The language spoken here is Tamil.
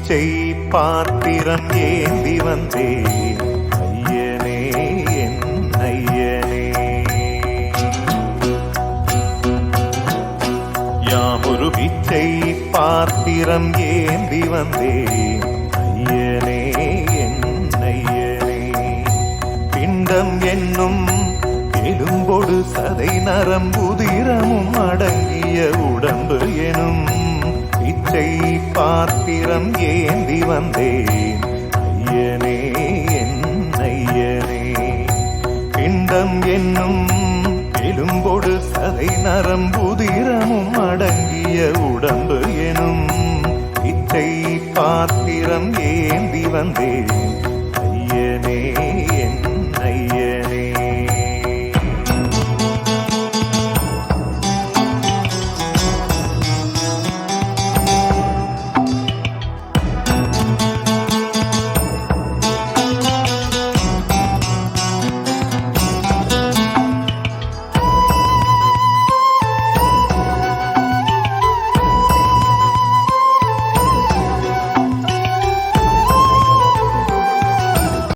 பிச்சை பாத்திரம் ஏந்தி வந்தேன் ஐயனே என் ஐயனே. யாமொரு பிச்சை பாத்திரம் ஏந்தி வந்தேன் ஐயனே என் ஐயனே. பிண்டம் என்னும் எலும்பொடு சதை நரம்புதிரமும் அடங்கிய உடம்பு எனும் பிச்சை பாத்திரம் ஏந்தி வந்தேன் ஐயனே என் ஐயனே. பிண்டம் என்னும் எலும்பொடு சதை நரம்புதிரமும் அடங்கிய உடம்பு எனும் பிச்சை பாத்திரம் ஏந்தி வந்தேன் ஐயனே என் ஐயனே.